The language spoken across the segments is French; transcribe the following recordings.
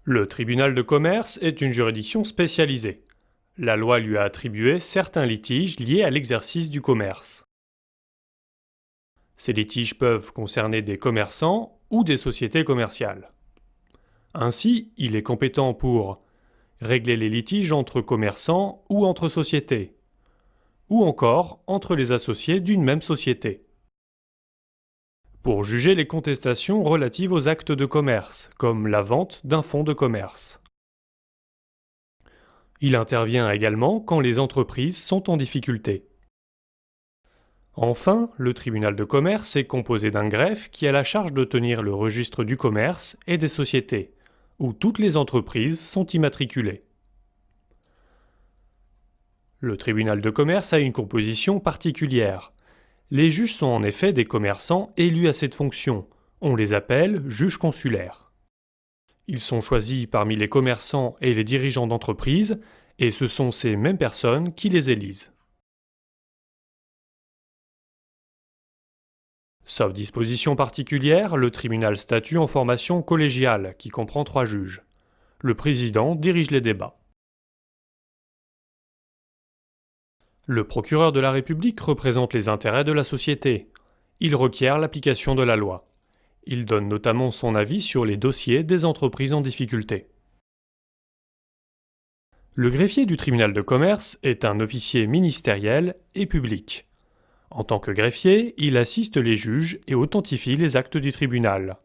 Le tribunal de commerce est une juridiction spécialisée. La loi lui a attribué certains litiges liés à l'exercice du commerce. Ces litiges peuvent concerner des commerçants ou des sociétés commerciales. Ainsi, il est compétent pour régler les litiges entre commerçants ou entre sociétés, ou encore entre les associés d'une même société. Pour juger les contestations relatives aux actes de commerce, comme la vente d'un fonds de commerce. Il intervient également quand les entreprises sont en difficulté. Enfin, le tribunal de commerce est composé d'un greffe qui a la charge de tenir le registre du commerce et des sociétés, où toutes les entreprises sont immatriculées. Le tribunal de commerce a une composition particulière. Les juges sont en effet des commerçants élus à cette fonction. On les appelle juges consulaires. Ils sont choisis parmi les commerçants et les dirigeants d'entreprise, et ce sont ces mêmes personnes qui les élisent. Sauf disposition particulière, le tribunal statue en formation collégiale, qui comprend 3 juges. Le président dirige les débats. Le procureur de la République représente les intérêts de la société. Il requiert l'application de la loi. Il donne notamment son avis sur les dossiers des entreprises en difficulté. Le greffier du tribunal de commerce est un officier ministériel et public. En tant que greffier, il assiste les juges et authentifie les actes du tribunal.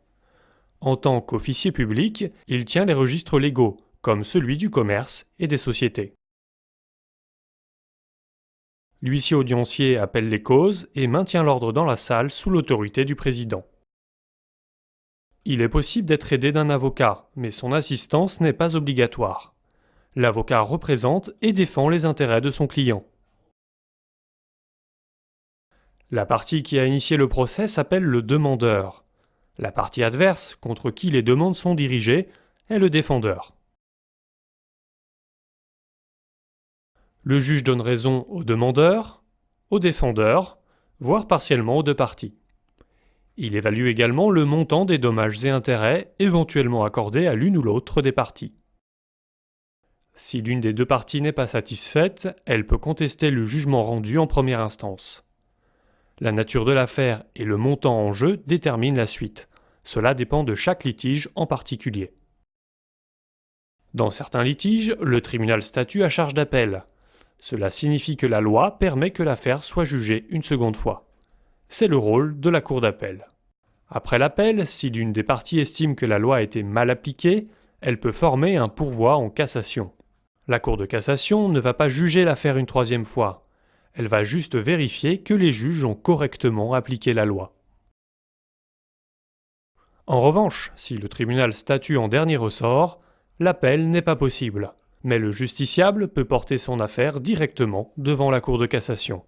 En tant qu'officier public, il tient les registres légaux, comme celui du commerce et des sociétés. L'huissier audiencier appelle les causes et maintient l'ordre dans la salle sous l'autorité du président. Il est possible d'être aidé d'un avocat, mais son assistance n'est pas obligatoire. L'avocat représente et défend les intérêts de son client. La partie qui a initié le procès s'appelle le demandeur. La partie adverse, contre qui les demandes sont dirigées, est le défendeur. Le juge donne raison au demandeur, au défendeur, voire partiellement aux 2 parties. Il évalue également le montant des dommages et intérêts éventuellement accordés à l'une ou l'autre des parties. Si l'une des 2 parties n'est pas satisfaite, elle peut contester le jugement rendu en première instance. La nature de l'affaire et le montant en jeu déterminent la suite. Cela dépend de chaque litige en particulier. Dans certains litiges, le tribunal statue à charge d'appel. Cela signifie que la loi permet que l'affaire soit jugée une seconde fois. C'est le rôle de la cour d'appel. Après l'appel, si l'une des parties estime que la loi a été mal appliquée, elle peut former un pourvoi en cassation. La cour de cassation ne va pas juger l'affaire une 3e fois. Elle va juste vérifier que les juges ont correctement appliqué la loi. En revanche, si le tribunal statue en dernier ressort, l'appel n'est pas possible, mais le justiciable peut porter son affaire directement devant la Cour de cassation.